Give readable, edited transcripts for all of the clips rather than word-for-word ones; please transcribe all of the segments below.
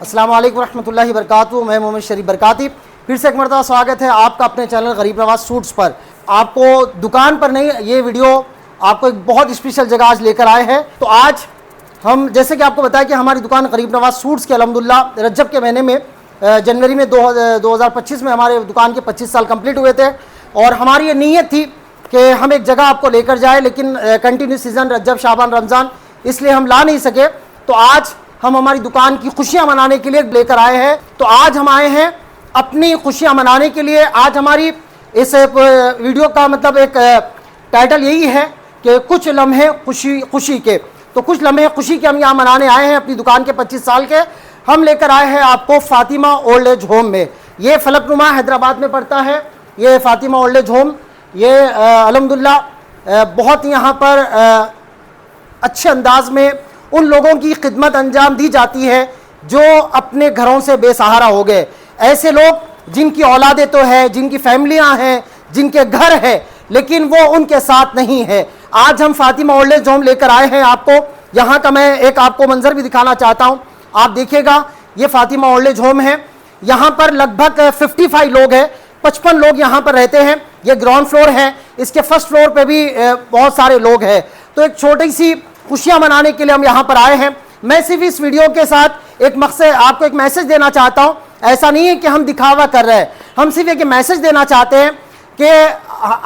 अस्सलाम वालेकुम रहमतुल्लाहि वबरकातुहू। मैं मोहम्मद शरीफ बरकाती, फिर से एक मरतबा स्वागत है आपका अपने चैनल गरीब नवाज सूट्स पर। आपको दुकान पर नहीं, ये वीडियो आपको एक बहुत स्पेशल जगह आज लेकर आए हैं। तो आज हम जैसे कि आपको बताया कि हमारी दुकान गरीब नवाज सूट्स के अल्हम्दुलिल्लाह रजब के महीने में जनवरी में 2025 में हमारे दुकान के 25 साल कंप्लीट हुए थे और हमारी ये नीयत थी कि हम एक जगह आपको लेकर जाए, लेकिन कंटिन्यू सीज़न रजब शाबान रमज़ान इसलिए हम ला नहीं सके। तो आज हम हमारी दुकान की खुशियां मनाने के लिए लेकर आए हैं। तो आज हम आए हैं अपनी खुशियां मनाने के लिए। आज हमारी इस वीडियो का मतलब एक टाइटल यही है कि कुछ लम्हे खुशी के। तो कुछ लम्हे खुशी के हम यहाँ मनाने आए हैं अपनी दुकान के 25 साल के। हम लेकर आए हैं आपको फातिमा ओल्ड एज होम में। ये फलकनुमा हैदराबाद में पड़ता है, ये फातिमा ओल्ड एज होम। ये अल्हम्दुलिल्लाह बहुत यहाँ पर अच्छे अंदाज में उन लोगों की खिदमत अंजाम दी जाती है जो अपने घरों से बेसहारा हो गए। ऐसे लोग जिनकी औलादें तो है, जिनकी फैमिलियां हैं, जिनके घर है, लेकिन वो उनके साथ नहीं है। आज हम फातिमा ओल्ड एज होम लेकर आए हैं आपको। यहाँ का मैं एक आपको मंजर भी दिखाना चाहता हूँ। आप देखिएगा, ये फातिमा ओल्ड एज होम है। यहाँ पर लगभग 55 लोग हैं, 55 लोग यहाँ पर रहते हैं। ये ग्राउंड फ्लोर है, इसके फर्स्ट फ्लोर पे भी बहुत सारे लोग हैं। तो एक छोटी सी खुशियां मनाने के लिए हम यहाँ पर आए हैं। मैं सिर्फ इस वीडियो के साथ एक मकसद आपको एक मैसेज देना चाहता हूँ। ऐसा नहीं है कि हम दिखावा कर रहे हैं, हम सिर्फ एक मैसेज देना चाहते हैं कि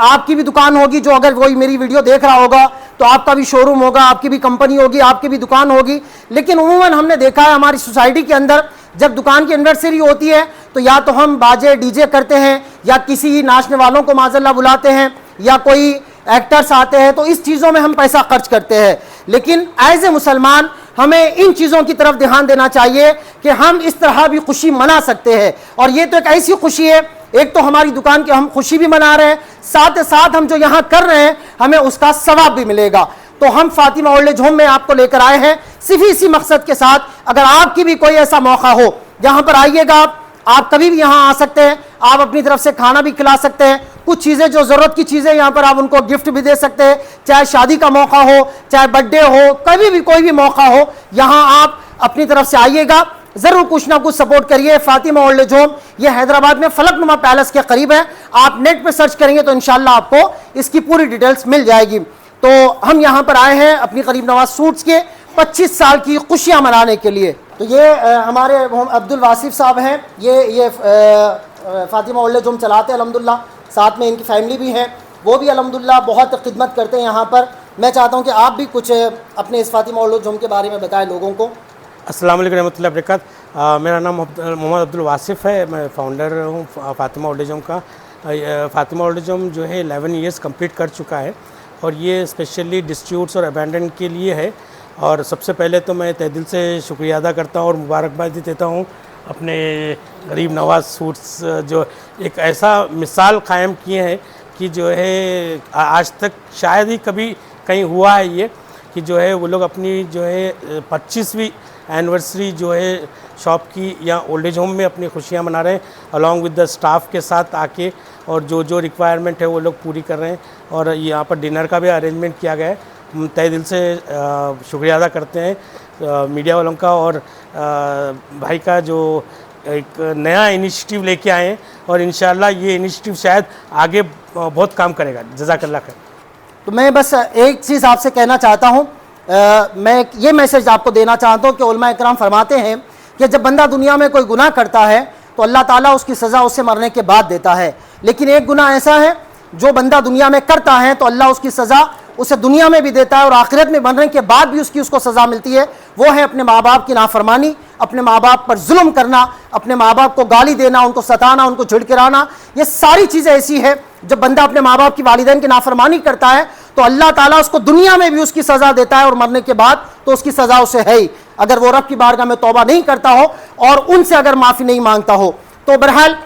आपकी भी दुकान होगी, जो अगर कोई मेरी वीडियो देख रहा होगा तो आपका भी शोरूम होगा, आपकी भी कंपनी होगी, आपकी भी दुकान होगी। लेकिन उमूमन हमने देखा है हमारी सोसाइटी के अंदर जब दुकान की एनिवर्सरी होती है तो या तो हम बाजे डीजे करते हैं, या किसी नाचने वालों को माज़अल्लाह बुलाते हैं, या कोई एक्टर्स आते हैं, तो इस चीज़ों में हम पैसा खर्च करते हैं। लेकिन एज ए मुसलमान हमें इन चीज़ों की तरफ ध्यान देना चाहिए कि हम इस तरह भी खुशी मना सकते हैं। और ये तो एक ऐसी खुशी है, एक तो हमारी दुकान की हम खुशी भी मना रहे हैं, साथ साथ हम जो यहाँ कर रहे हैं हमें उसका सवाब भी मिलेगा। तो हम फातिमा ओल्ड एज होम में आपको लेकर आए हैं सिर्फ इसी मकसद के साथ। अगर आपकी भी कोई ऐसा मौका हो, यहाँ पर आइएगा, आप कभी भी यहाँ आ सकते हैं। आप अपनी तरफ से खाना भी खिला सकते हैं, कुछ चीज़ें जो ज़रूरत की चीज़ें यहाँ पर आप उनको गिफ्ट भी दे सकते हैं। चाहे शादी का मौका हो, चाहे बर्थडे हो, कभी भी कोई भी मौका हो, यहाँ आप अपनी तरफ से आइएगा, ज़रूर कुछ ना कुछ सपोर्ट करिए। फातिमा ओल्ड एज होम ये हैदराबाद में फलकनुमा पैलेस के करीब है। आप नेट पे सर्च करेंगे तो इंशाल्लाह आपको इसकी पूरी डिटेल्स मिल जाएगी। तो हम यहाँ पर आए हैं अपनी गरीब नवाज सूट्स के 25 साल की खुशियाँ मनाने के लिए। तो ये हमारे अब्दुल वासिफ साहब हैं, ये फातिमा ओल्ड एज होम चलाते हैं अल्हम्दुलिल्लाह। साथ में इनकी फैमिली भी है, वो भी अल्हम्दुलिल्लाह बहुत खिदमत करते हैं यहाँ पर। मैं चाहता हूँ कि आप भी कुछ अपने इस फातिमा ओल्ड एज होम के बारे में बताएं लोगों को। अस्सलाम वालेकुम रहमतुल्लाहि व बरकातहू। मेरा नाम मोहम्मद अब्दुल वासिफ है, मैं फ़ाउंडर हूँ फातिमा ओल्ड एज होम का। फातिमा ओल्ड एज होम जो है 11 ईयर्स कंप्लीट कर चुका है और ये स्पेशली डिस्ट्रीब्यूट्स और अबैंडन के लिए है। और सबसे पहले तो मैं तहे दिल से शुक्रिया अदा करता हूँ और मुबारकबाद देता हूँ अपने गरीब नवाज सूट्स, जो एक ऐसा मिसाल कायम किए हैं कि जो है आज तक शायद ही कभी कहीं हुआ है ये, कि जो है वो लोग अपनी जो है 25वीं एनिवर्सरी जो है शॉप की या ओल्ड एज होम में अपनी खुशियाँ मना रहे हैं अलॉन्ग विद द स्टाफ के साथ आके, और जो रिक्वायरमेंट है वो लोग पूरी कर रहे हैं। और यहाँ पर डिनर का भी अरेंजमेंट किया गया है। हम तहे दिल से शुक्रिया अदा करते हैं मीडिया वालों का और भाई का, जो एक नया इनिशिएटिव लेके आए हैं और इंशाल्लाह ये इनिशिएटिव शायद आगे बहुत काम करेगा। जज़ाकल्लाह खैर। तो मैं बस एक चीज़ आपसे कहना चाहता हूँ, मैं ये मैसेज आपको देना चाहता हूँ कि उलमा इकराम फरमाते हैं कि जब बंदा दुनिया में कोई गुनाह करता है तो अल्लाह ताला उसकी सज़ा उससे मरने के बाद देता है। लेकिन एक गुनाह ऐसा है जो बंदा दुनिया में करता है तो अल्लाह उसकी सज़ा उसे दुनिया में भी देता है और आखिरत में मरने के बाद भी उसको सज़ा मिलती है। वो है अपने माँ बाप की नाफरमानी, अपने माँ बाप पर जुल्म करना, अपने माँ बाप को गाली देना, उनको सताना, उनको झिड़किराना। ये सारी चीज़ें ऐसी है जब बंदा अपने माँ बाप की वालिदैन की नाफरमानी करता है तो अल्लाह ताला उसको दुनिया में भी उसकी सज़ा देता है और मरने के बाद तो उसकी सज़ा उसे है ही, अगर वो रब की बारगाह में तौबा नहीं करता हो और उनसे अगर माफ़ी नहीं मांगता हो। तो बहरहाल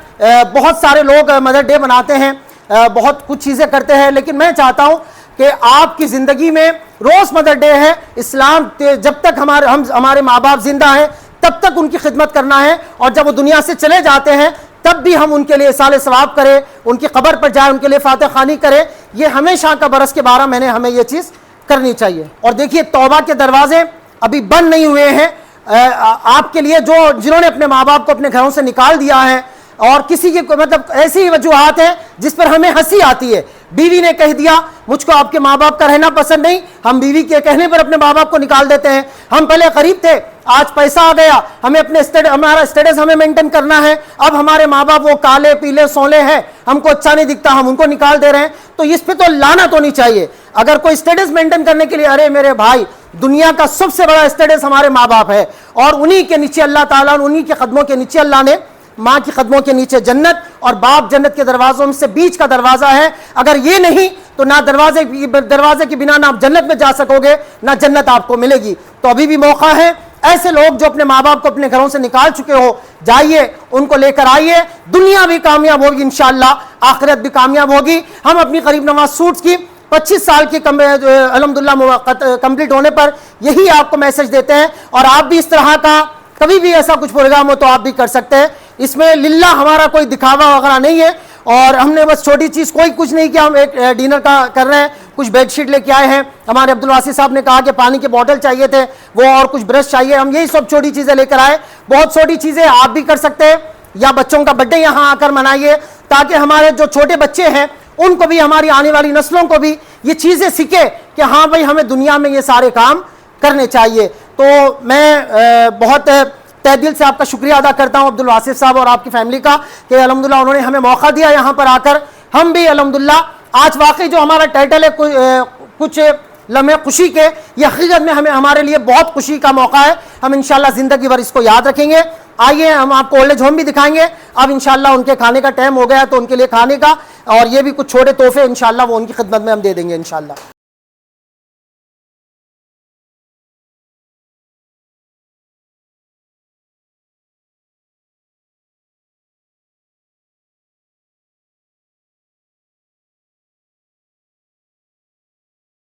बहुत सारे लोग मदर डे मनाते हैं, बहुत कुछ चीज़ें करते हैं, लेकिन मैं चाहता हूँ कि आपकी ज़िंदगी में रोज़ मदर डे है। इस्लाम जब तक हमारे माँ बाप जिंदा हैं तब तक उनकी खिदमत करना है, और जब वो दुनिया से चले जाते हैं तब भी हम उनके लिए साले सवाब करें, उनकी कब्र पर जाए, उनके लिए फातिहा खानी करें। ये हमेशा का बरस के 12 महीने हमें ये चीज़ करनी चाहिए। और देखिए, तौबा के दरवाजे अभी बंद नहीं हुए हैं, आपके लिए जो जिन्होंने अपने माँ बाप को अपने घरों से निकाल दिया है, और किसी की मतलब ऐसी वजूहात है जिस पर हमें हंसी आती है। बीवी ने कह दिया मुझको आपके माँ बाप का रहना पसंद नहीं, हम बीवी के कहने पर अपने माँ बाप को निकाल देते हैं। हम पहले गरीब थे, आज पैसा आ गया, हमें अपने हमारा स्टेटस हमें मेंटेन करना है, अब हमारे माँ बाप वो काले पीले सोले हैं, हमको अच्छा नहीं दिखता, हम उनको निकाल दे रहे हैं। तो इस पे तो लानत होनी चाहिए। अगर कोई स्टेटस मेंटेन करने के लिए, अरे मेरे भाई, दुनिया का सबसे बड़ा स्टेटस हमारे माँ बाप है, और उन्हीं के नीचे अल्लाह ताला, उन्हीं के कदमों के नीचे अल्लाह ने, माँ की कदमों के नीचे जन्नत, और बाप जन्नत के दरवाजों में से बीच का दरवाजा है। अगर ये नहीं तो ना दरवाजे के बिना ना आप जन्नत में जा सकोगे, ना जन्नत आपको मिलेगी। तो अभी भी मौका है। ऐसे लोग जो अपने माँ बाप को अपने घरों से निकाल चुके हो, जाइए उनको लेकर आइए। दुनिया भी कामयाब होगी इंशाअल्लाह, आखिरत भी कामयाब होगी। हम अपनी गरीब नवाज सूट्स की 25 साल की अल्हम्दुलिल्लाह कंप्लीट होने पर यही आपको मैसेज देते हैं, और आप भी इस तरह का कभी भी ऐसा कुछ प्रोग्राम हो तो आप भी कर सकते हैं। इसमें लिल्ला हमारा कोई दिखावा वगैरह नहीं है, और हमने बस छोटी चीज़, कोई कुछ नहीं किया। हम एक डिनर का कर रहे हैं, कुछ बेडशीट लेके आए हैं। हमारे अब्दुल वासी साहब ने कहा कि पानी के बॉटल चाहिए थे वो, और कुछ ब्रश चाहिए, हम यही सब छोटी चीज़ें लेकर आए। बहुत छोटी चीज़ें आप भी कर सकते हैं, या बच्चों का बर्थडे यहाँ आकर मनाइए, ताकि हमारे जो छोटे बच्चे हैं उनको भी, हमारी आने वाली नस्लों को भी ये चीज़ें सीखे कि हाँ भाई, हमें दुनिया में ये सारे काम करने चाहिए। तो मैं बहुत तहे दिल से आपका शुक्रिया अदा करता हूं अब्दुल वासिफ साहब और आपकी फैमिली का, कि अल्हम्दुलिल्लाह उन्होंने हमें मौका दिया यहाँ पर आकर। हम भी अल्हम्दुलिल्लाह आज वाकई जो हमारा टाइटल है कुछ लम्हे खुशी के, ये हकीकत में हमें, हमारे लिए बहुत खुशी का मौका है। हम इंशाल्लाह ज़िंदगी भर इसको याद रखेंगे। आइए हम आपको ओल्ड एज होम भी दिखाएंगे। अब इंशाल्लाह उनके खाने का टाइम हो गया है, तो उनके लिए खाने का और ये भी कुछ छोटे तोहफे इंशाल्लाह वो उनकी खिदमत में हम दे देंगे इंशाल्लाह।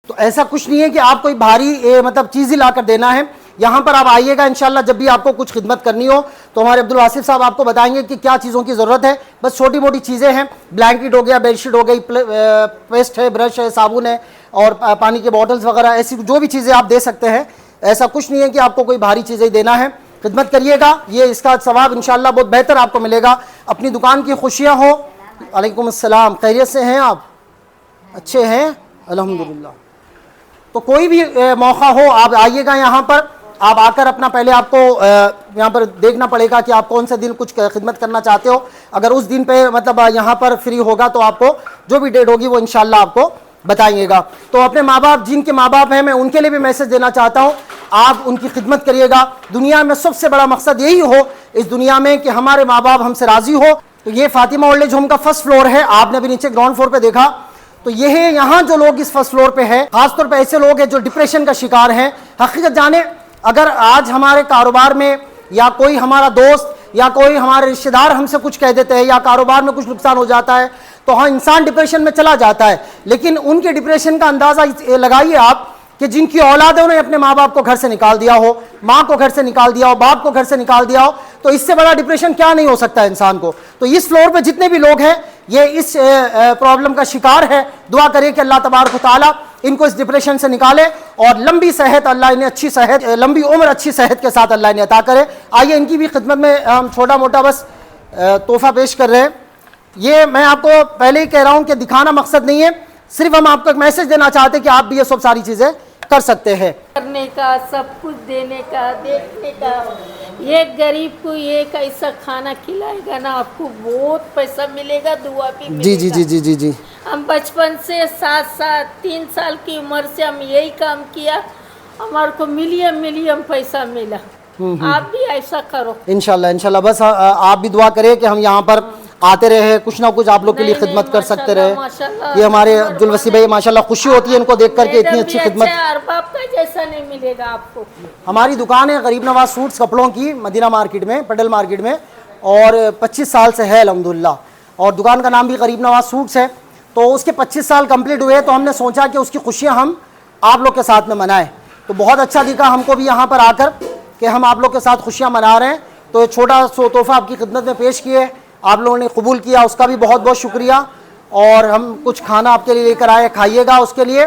तो ऐसा कुछ नहीं है कि आप कोई भारी मतलब चीज़ ही ला कर देना है। यहाँ पर आप आइएगा इंशाल्लाह, जब भी आपको कुछ खिदमत करनी हो तो हमारे अब्दुल वासिफ साहब आपको बताएंगे कि क्या चीज़ों की ज़रूरत है। बस छोटी मोटी चीज़ें हैं, ब्लैंकेट हो गया, बेडशीट हो गई, पेस्ट है, ब्रश है, साबुन है, और पानी के बॉटल्स वगैरह, ऐसी जो भी चीज़ें आप दे सकते हैं। ऐसा कुछ नहीं है कि आपको कोई भारी चीज़ें देना है। खिदमत करिएगा, ये इसका सवाब इंशाल्लाह बहुत बेहतर आपको मिलेगा। अपनी दुकान की खुशियाँ हो। वालेकुम अस्सलाम, खैरियत से हैं आप? अच्छे हैं अल्हम्दुलिल्लाह। तो कोई भी मौका हो आप आइएगा यहाँ पर। आप आकर अपना पहले आपको यहाँ पर देखना पड़ेगा कि आप कौन से दिन कुछ खिदमत करना चाहते हो। अगर उस दिन पे मतलब यहाँ पर फ्री होगा तो आपको जो भी डेट होगी वो इंशाल्लाह आपको बताइएगा। तो अपने माँ बाप, जिनके माँ बाप हैं, मैं उनके लिए भी मैसेज देना चाहता हूँ, आप उनकी खिदमत करिएगा। दुनिया में सबसे बड़ा मकसद यही हो इस दुनिया में कि हमारे माँ बाप हमसे राज़ी हो। तो ये फातिमा ओल्ड एज होम का फर्स्ट फ्लोर है, आपने भी नीचे ग्राउंड फ्लोर पर देखा। तो ये है, यहाँ जो लोग इस फर्स्ट फ्लोर पे है, खासतौर पे ऐसे लोग हैं जो डिप्रेशन का शिकार हैं। हकीकत जाने, अगर आज हमारे कारोबार में या कोई हमारा दोस्त या कोई हमारे रिश्तेदार हमसे कुछ कह देते हैं या कारोबार में कुछ नुकसान हो जाता है तो हाँ, इंसान डिप्रेशन में चला जाता है। लेकिन उनके डिप्रेशन का अंदाज़ा लगाइए आप कि जिनकी औलाद है उन्हें अपने माँ बाप को घर से निकाल दिया हो, माँ को घर से निकाल दिया हो, बाप को घर से निकाल दिया हो, तो इससे बड़ा डिप्रेशन क्या नहीं हो सकता है इंसान को। तो इस फ्लोर पे जितने भी लोग हैं ये इस प्रॉब्लम का शिकार है। दुआ करिए कि अल्लाह तबारक व तआला इनको इस डिप्रेशन से निकाले और लंबी सेहत, अल्लाह इन्हें अच्छी सेहत, लंबी उम्र अच्छी सेहत के साथ अल्लाह इन्हें अता करे। आइए इनकी भी खिदमत में हम छोटा मोटा बस तोहफा पेश कर रहे हैं। ये मैं आपको पहले ही कह रहा हूँ कि दिखाना मकसद नहीं है, सिर्फ हम आपको एक मैसेज देना चाहते हैं कि आप भी ये सब सारी चीज़ें कर सकते हैं। करने का, सब कुछ देने का, देखने का, ये गरीब को ये कैसा खाना खिलाएगा ना, आपको बहुत पैसा मिलेगा, दुआ भी मिलेगा। जी जी जी जी जी जी। हम बचपन से 3 साल की उम्र से हम यही काम किया, हमारे को मिलियन पैसा मिला। आप भी ऐसा करो इंशाल्लाह। इंशाल्लाह बस आप भी दुआ करें कि हम यहाँ पर आते रहे, कुछ ना कुछ आप लोग के लिए खिदमत कर सकते रहे। ये हमारे अब्दुल वसी भाई, माशाल्लाह खुशी होती है इनको देख करके, इतनी अच्छी खिदमत। बाप का जैसा नहीं मिलेगा आपको। हमारी दुकान है गरीब नवाज सूट्स कपड़ों की, मदीना मार्केट में, पटेल मार्केट में, और 25 साल से है अल्हम्दुलिल्लाह। और दुकान का नाम भी गरीब नवाज सूट्स है। तो उसके 25 साल कंप्लीट हुए तो हमने सोचा कि उसकी खुशियाँ हम आप लोग के साथ में मनाएं। तो बहुत अच्छा दिखा हमको भी यहाँ पर आकर कि हम आप लोग के साथ खुशियाँ मना रहे हैं। तो छोटा सा तोहफा आपकी खिदमत में पेश किए, आप लोगों ने कबूल किया, उसका भी बहुत बहुत शुक्रिया। और हम कुछ खाना आपके लिए लेकर आए, खाइएगा उसके लिए,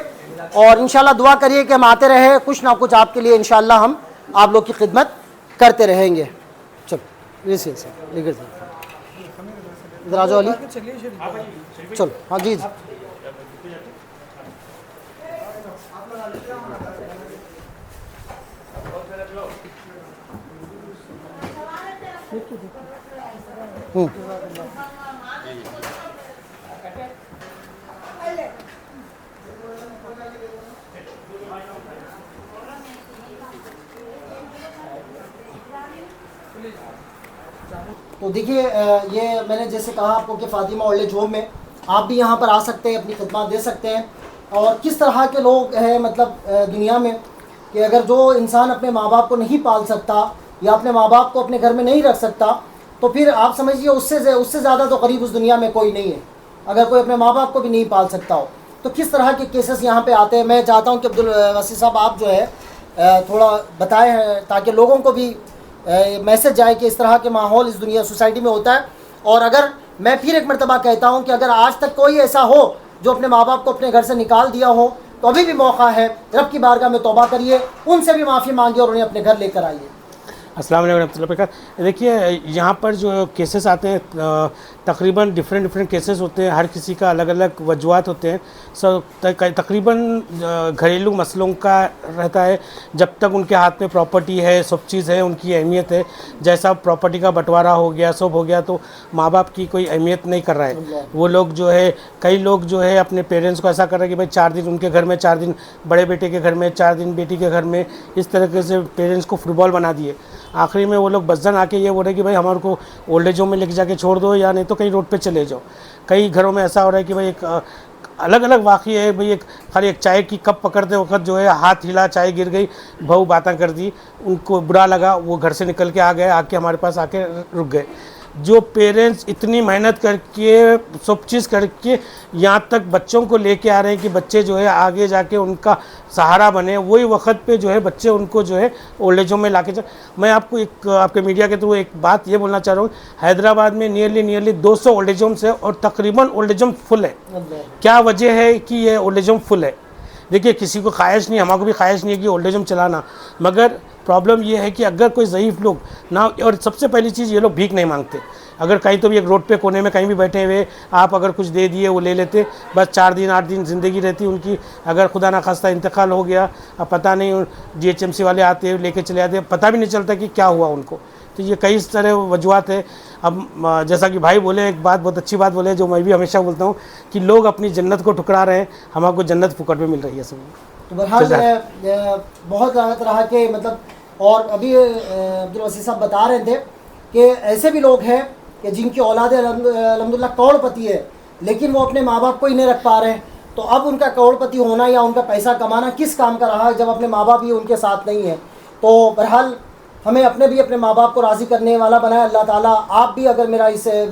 और इंशाल्लाह दुआ करिए कि हम आते रहे, कुछ ना कुछ आपके लिए इंशाल्लाह हम आप लोग की खिदमत करते रहेंगे। चलो इसे लेकर इधर आ जाओ अली, चलो हाँ जी। तो देखिए ये मैंने जैसे कहा आपको कि फातिमा ओल्ड एज होम में आप भी यहाँ पर आ सकते हैं, अपनी खिदमत दे सकते हैं। और किस तरह के लोग हैं मतलब दुनिया में कि अगर जो इंसान अपने माँ बाप को नहीं पाल सकता या अपने माँ बाप को अपने घर में नहीं रख सकता, तो फिर आप समझिए उससे ज़्यादा तो गरीब उस दुनिया में कोई नहीं है। अगर कोई अपने माँ बाप को भी नहीं पाल सकता हो तो किस तरह के केसेस यहाँ पे आते हैं। मैं चाहता हूँ कि अब्दुल वासी साहब आप जो है थोड़ा बताएं हैं ताकि लोगों को भी मैसेज जाए कि इस तरह के माहौल इस दुनिया सोसाइटी में होता है। और अगर मैं फिर एक मरतबा कहता हूँ कि अगर आज तक कोई ऐसा हो जो अपने माँ बाप को अपने घर से निकाल दिया हो तो अभी भी मौका है, रब की बारगाह में तौबा करिए, उनसे भी माफ़ी मांगिए और उन्हें अपने घर लेकर आइए। अस्सलाम वालेकुम रहमतुल्लाहि व बरकातहू। देखिए यहाँ पर जो केसेस आते हैं तकरीबन डिफरेंट केसेस होते हैं, हर किसी का अलग अलग वजूहत होते हैं। तकरीबन घरेलू मसलों का रहता है। जब तक उनके हाथ में प्रॉपर्टी है, सब चीज़ है, उनकी अहमियत है। जैसा प्रॉपर्टी का बंटवारा हो गया, सब हो गया, तो माँ बाप की कोई अहमियत नहीं कर रहा है। वो लोग जो है, कई लोग जो है अपने पेरेंट्स को ऐसा कर रहे हैं कि भाई 4 दिन उनके घर में, 4 दिन बड़े बेटे के घर में, 4 दिन बेटी के घर में, इस तरीके से पेरेंट्स को फुटबॉल बना दिए। आखिरी में वो लोग बसजन आके ये बोल रहे कि भाई हमारे को ओल्ड एज होम में लेके जाके छोड़ दो या नहीं तो कहीं रोड पे चले जाओ। कई घरों में ऐसा हो रहा है कि भाई एक अलग अलग वाक़ई है भाई, खाली एक चाय की कप पकड़ते वक्त जो है हाथ हिला, चाय गिर गई, बहू बातें कर दी, उनको बुरा लगा, वो घर से निकल के आ गए, आके हमारे पास आके रुक गए। जो पेरेंट्स इतनी मेहनत करके सब चीज़ करके यहाँ तक बच्चों को लेके आ रहे हैं कि बच्चे जो है आगे जाके उनका सहारा बने, वही वक्त पे जो है बच्चे उनको जो है ओल्ड एज होम में लाके मैं आपको एक आपके मीडिया के थ्रू एक बात ये बोलना चाह रहा हूँ, हैदराबाद में नियरली 200 ओल्ड एज होम्स है और तकरीबन ओल्ड एज होम फुल है। क्या वजह है कि ये ओल्ड एज होम फुल है? देखिए किसी को ख्वाहिश नहीं, हमारे को भी ख्वाहिश नहीं है कि ओल्ड एज होम चलाना, मगर प्रॉब्लम ये है कि अगर कोई ज़ईफ़ लोग ना, और सबसे पहली चीज़ ये लोग भीख नहीं मांगते। अगर कहीं तो भी एक रोड पे कोने में कहीं भी बैठे हुए आप अगर कुछ दे दिए वो ले लेते, बस 4 दिन 8 दिन ज़िंदगी रहती उनकी। अगर खुदा ना खास्ता इंतकाल हो गया, अब पता नहीं DHMC वाले आते लेके चले आते, पता भी नहीं चलता कि क्या हुआ उनको। तो ये कई तरह वजूहत है। अब जैसा कि भाई बोले, एक बात बहुत अच्छी बात बोले जो मैं भी हमेशा बोलता हूँ कि लोग अपनी जन्नत को ठुकरा रहे हैं, हमको जन्नत फुकट में मिल रही है सब। तो बहरहाल बहुत तरह के मतलब, और अभी अब्दुल वसी साहब बता रहे थे कि ऐसे भी लोग हैं कि जिनकी औलाद अल्हम्दुलिल्लाह करोड़पति है लेकिन वो अपने माँ बाप को ही नहीं रख पा रहे हैं। तो अब उनका करोड़पति होना या उनका पैसा कमाना किस काम का रहा जब अपने माँ बाप ही उनके साथ नहीं है। तो बहरहाल हमें अपने माँ बाप को राज़ी करने वाला बनाया अल्लाह ताला। आप भी अगर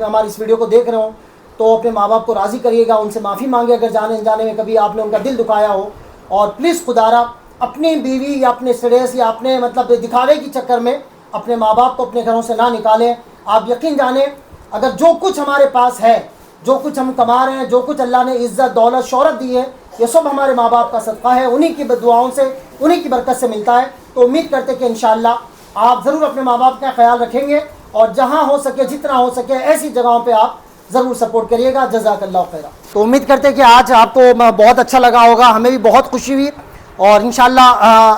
हमारी इस वीडियो को देख रहे हो तो अपने माँ बाप को राज़ी करिएगा, उनसे माफ़ी मांगे अगर जाने अनजाने में कभी आपने उनका दिल दुखाया हो। और प्लीज़ खुदारा अपनी बीवी या अपने स्टेटस या अपने मतलब दिखावे के चक्कर में अपने माँ बाप को अपने घरों से ना निकालें। आप यकीन जाने अगर जो कुछ हमारे पास है, जो कुछ हम कमा रहे हैं, जो कुछ अल्लाह ने इज़्ज़त दौलत शोहरत दी है, ये सब हमारे माँ बाप का सदका है, उन्हीं की दुआओं से, उन्हीं की बरकत से मिलता है। तो उम्मीद करते कि इंशाअल्लाह आप ज़रूर अपने माँ बाप का ख्याल रखेंगे और जहाँ हो सके जितना हो सके ऐसी जगहों पर आप ज़रूर सपोर्ट करिएगा। जज़ाकल्लाह खैरा। तो उम्मीद करते हैं कि आज आपको बहुत अच्छा लगा होगा, हमें भी बहुत खुशी हुई और इंशाअल्लाह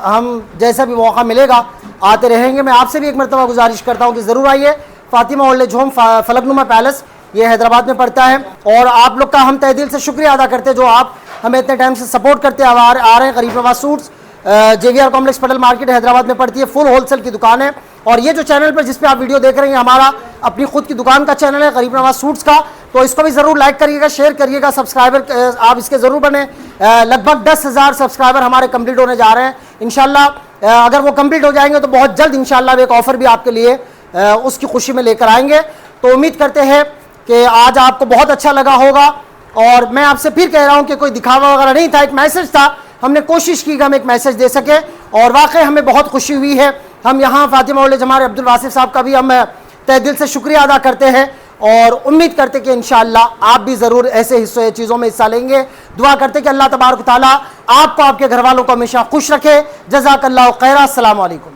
हम जैसा भी मौका मिलेगा आते रहेंगे। मैं आपसे भी एक मरतबा गुजारिश करता हूँ कि ज़रूर आइए। Fatima old age home Falaknuma palace ये हैदराबाद में पड़ता है और आप लोग का हम तहे दिल से शुक्रिया अदा करते हैं जो आप हमें इतने टाइम से सपोर्ट करते आ रहे हैं। गरीब नवाज सूट्स JVR कॉम्प्लेक्स पटल मार्केट हैदराबाद में पड़ती है, फुल होलसेल की दुकान है। और ये जो चैनल पर जिस पे आप वीडियो देख रहे हैं हमारा अपनी खुद की दुकान का चैनल है गरीब नवाज सूट्स का, तो इसको भी ज़रूर लाइक करिएगा, शेयर करिएगा, सब्सक्राइबर आप इसके ज़रूर बने। लगभग 10,000 सब्सक्राइबर हमारे कंप्लीट होने जा रहे हैं इंशाल्लाह। अगर वो कंप्लीट हो जाएंगे तो बहुत जल्द इंशाल्लाह एक ऑफ़र भी आपके लिए उसकी खुशी में लेकर आएंगे। तो उम्मीद करते हैं कि आज आपको बहुत अच्छा लगा होगा। और मैं आपसे फिर कह रहा हूँ कि कोई दिखावा वगैरह नहीं था, एक मैसेज था, हमने कोशिश की कि हम एक मैसेज दे सके और वाकई हमें बहुत खुशी हुई है। हम यहाँ फातिमा ओल्ड एज हमारे अब्दुल वासिफ साहब का भी हम तहे दिल से शुक्रिया अदा करते हैं और उम्मीद करते कि इंशाअल्लाह आप भी ज़रूर ऐसे चीज़ों में हिस्सा लेंगे। दुआ करते कि अल्लाह तबारक तआला आपको आपके घर वालों को हमेशा खुश रखे। जज़ाकल्लाहु खैरा। अस्सलामु अलैकुम।